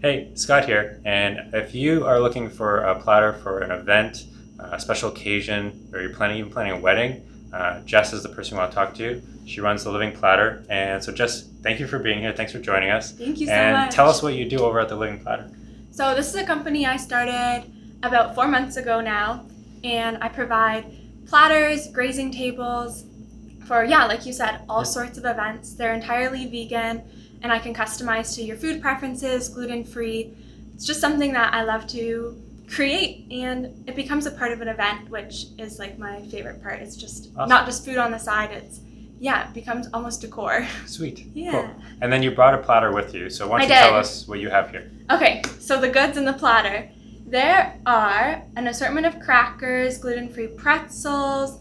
Hey, Scott here, and if you are looking for a platter for an event, a special occasion, or you're planning a wedding, Jess is the person you want to talk to. She runs the Living Platter, and so Jess, thank you for being here. Thanks for joining us. Thank you so and much. Tell us what you do over at the Living Platter. So this is a company I started about 4 months ago now, and I provide platters, grazing tables for, like you said, all sorts of events. They're entirely vegan, and I can customize to your food preferences, gluten-free. It's just something that I love to create, and it becomes a part of an event, which is like my favorite part. It's just Awesome. Not just food on the side, it becomes almost decor. Sweet. Yeah. Cool. And then you brought a platter with you, so why don't you tell us what you have here? Okay, so the goods in the platter. There are an assortment of crackers, gluten-free pretzels,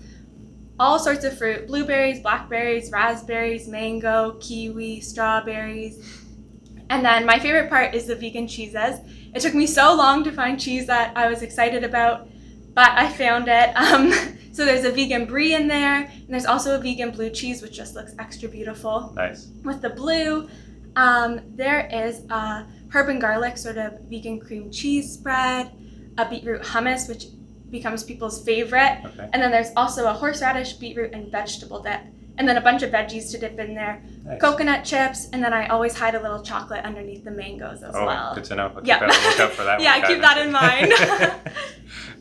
all sorts of fruit, blueberries, blackberries, raspberries, mango, kiwi, strawberries. And then my favorite part is the vegan cheeses. It took me so long to find cheese that I was excited about, but I found it. So there's a vegan brie in there, and there's also a vegan blue cheese, which just looks extra beautiful. Nice. With the blue, there is a herb and garlic sort of vegan cream cheese spread, a beetroot hummus, which becomes people's favorite. Okay. And then there's also a horseradish, beetroot, and vegetable dip. And then a bunch of veggies to dip in there. Nice. Coconut chips, and then I always hide a little chocolate underneath the mangoes as well. Oh, good to know. I'll Yeah. keep a lookout for that. Yeah, keep that in mind.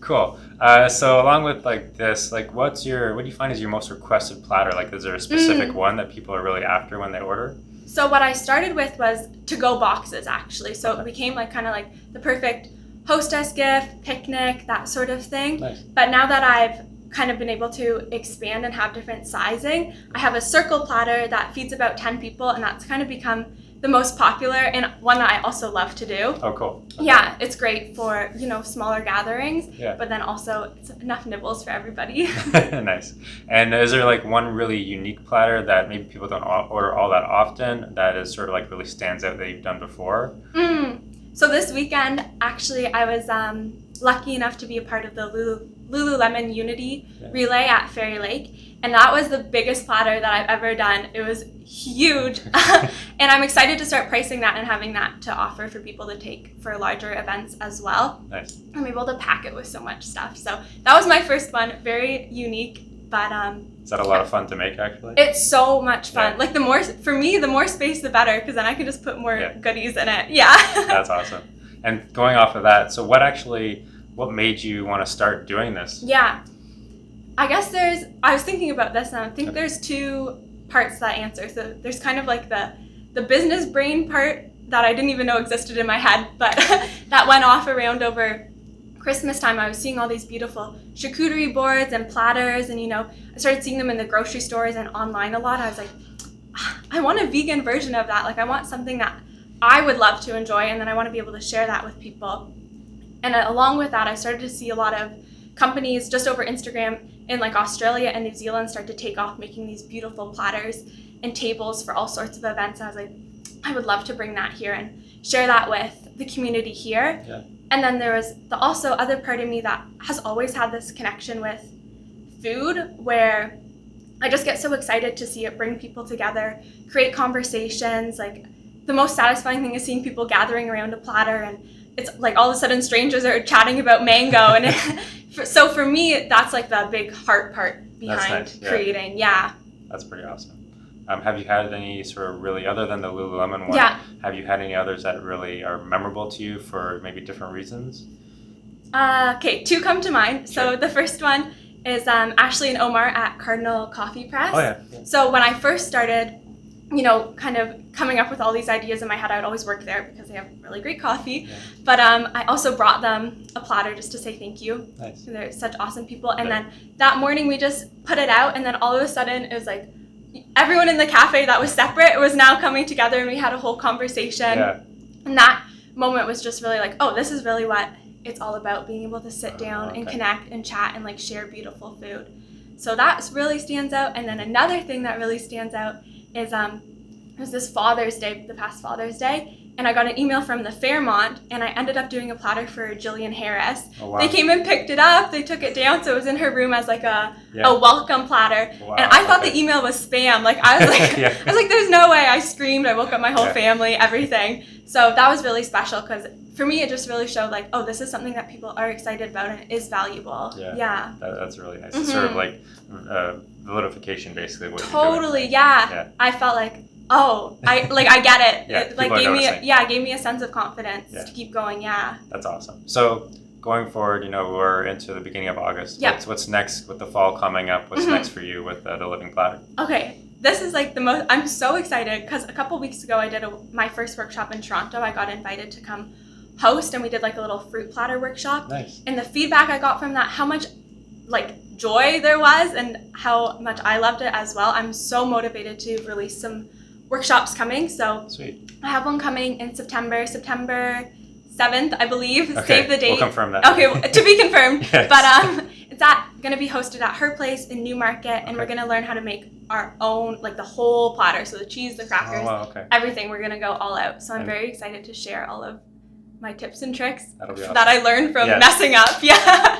Cool. So along with like this, like what do you find is your most requested platter? Like, is there a specific one that people are really after when they order? So what I started with was to-go boxes, actually. So it became kind of like the perfect hostess gift, picnic, that sort of thing. Nice. But now that I've kind of been able to expand and have different sizing, I have a circle platter that feeds about 10 people, and that's kind of become the most popular and one that I also love to do. Oh, cool. Okay. Yeah, it's great for, smaller gatherings, Yeah. but then also it's enough nibbles for everybody. Nice. And is there like one really unique platter that maybe people don't order all that often that is sort of like really stands out that you've done before? So this weekend, actually, I was lucky enough to be a part of the Lululemon Unity Relay at Fairy Lake, and that was the biggest platter that I've ever done. It was huge, and I'm excited to start pricing that and having that to offer for people to take for larger events as well. Nice. I'm able to pack it with so much stuff. So that was my first one, very unique, but Is that a lot of fun to make, actually? it's so much fun. Yeah. Like the more space, the better, because then I can just put more goodies in it. Yeah. That's awesome. And going off of that, so what made you want to start doing this? Yeah. I guess I was thinking about this, and I think there's two parts to that answer. So there's kind of like the business brain part that I didn't even know existed in my head, but that went off around over Christmas time. I was seeing all these beautiful charcuterie boards and platters, and I started seeing them in the grocery stores and online a lot. I was like, I want a vegan version of that. Like, I want something that I would love to enjoy, and then I want to be able to share that with people. And along with that, I started to see a lot of companies just over Instagram in like Australia and New Zealand start to take off making these beautiful platters and tables for all sorts of events. And I was like, I would love to bring that here and share that with the community here. Yeah. And then there was the also other part of me that has always had this connection with food, where I just get so excited to see it bring people together, create conversations. Like, the most satisfying thing is seeing people gathering around a platter, and it's like all of a sudden strangers are chatting about mango. And so for me, that's like the big heart part behind creating. Yeah. That's pretty awesome. Have you had any sort of really, other than the Lululemon one, have you had any others that really are memorable to you for maybe different reasons? Okay, two come to mind. Sure. So the first one is Ashley and Omar at Cardinal Coffee Press. Oh, yeah. So when I first started, kind of coming up with all these ideas in my head, I would always work there because they have really great coffee. Yeah. But I also brought them a platter just to say thank you. Nice. They're such awesome people. And then that morning we just put it out, and then all of a sudden it was like everyone in the cafe that was separate was now coming together, and we had a whole conversation. Yeah. And that moment was just really like, oh, this is really what it's all about, being able to sit down and connect and chat and like share beautiful food. So that really stands out. And then another thing that really stands out is it was this Father's Day, the past Father's Day, and I got an email from the Fairmont, and I ended up doing a platter for Jillian Harris. Oh, wow. They came and picked it up, they took it down, so it was in her room as like a welcome platter. Wow, and I thought okay. the email was spam. Like I was like, Yeah. I was like, there's no way. I screamed, I woke up my whole Yeah. family, everything. So that was really special because for me, it just really showed like, oh, this is something that people are excited about and it is valuable. Yeah. That's really nice. It's sort of like validification, basically. What Totally, you're doing. yeah. I felt like, oh, I get it. Yeah, It like people are gave me noticing. gave me a sense of confidence to keep going. Yeah. That's awesome. So going forward, we're into the beginning of August. Yep. What's next with the fall coming up? What's next for you with the Living Platter? Okay, this is like the most. I'm so excited because a couple weeks ago I did my first workshop in Toronto. I got invited to come host, and we did like a little fruit platter workshop. Nice. And the feedback I got from that, how much like joy there was and how much I loved it as well. I'm so motivated to release some workshops coming. So Sweet. I have one coming in September 7th, I believe. Okay, Save the date. we'll confirm that. Okay, to be confirmed. Yes. But it's going to be hosted at her place in Newmarket, and we're Okay. going to learn how to make our own, like the whole platter. So the cheese, the crackers, Oh, wow, okay. everything. We're going to go all out. So I'm And- very excited to share all of my tips and tricks That'll be awesome. that I learned from Yes. messing up. Yeah.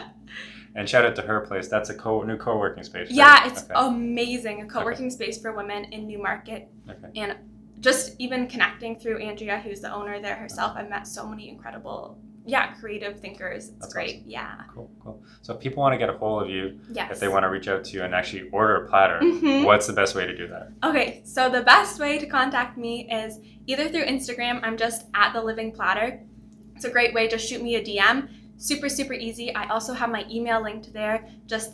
And shout out to her place. That's a new co-working space. Right? Yeah, it's Okay. amazing. A co-working space for women in Newmarket. Okay. And just even connecting through Andrea, who's the owner there herself, I've met so many incredible, creative thinkers. It's That's great. awesome. Yeah. Cool. So if people want to get a hold of you, Yes. if they want to reach out to you and actually order a platter, Mhm. what's the best way to do that? Okay, so the best way to contact me is either through Instagram. I'm just at the Living Platter. It's a great way. Just shoot me a DM. Super, super easy. I also have my email linked there, just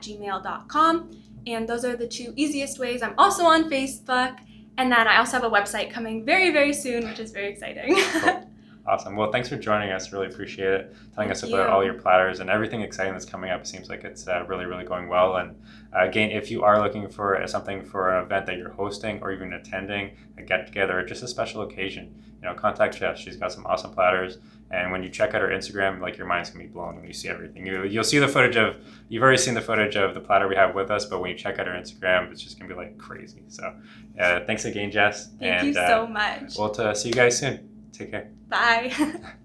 thelivingplatter@gmail.com. And those are the two easiest ways. I'm also on Facebook. And then I also have a website coming very, very soon, which is very exciting. Cool. Awesome. Well, thanks for joining us. Really appreciate it. Telling us Thank about you. all your platters and everything exciting that's coming up. It seems like it's really, really going well. And again, if you are looking for something for an event that you're hosting or even attending, a get together, or just a special occasion, contact Jess. She's got some awesome platters. And when you check out her Instagram, like your mind's gonna be blown when you see everything. You'll see the footage you've already seen the footage of the platter we have with us, but when you check out her Instagram, it's just gonna be like crazy. So thanks again, Jess. Thank you so much. We'll see you guys soon. Take care. Bye.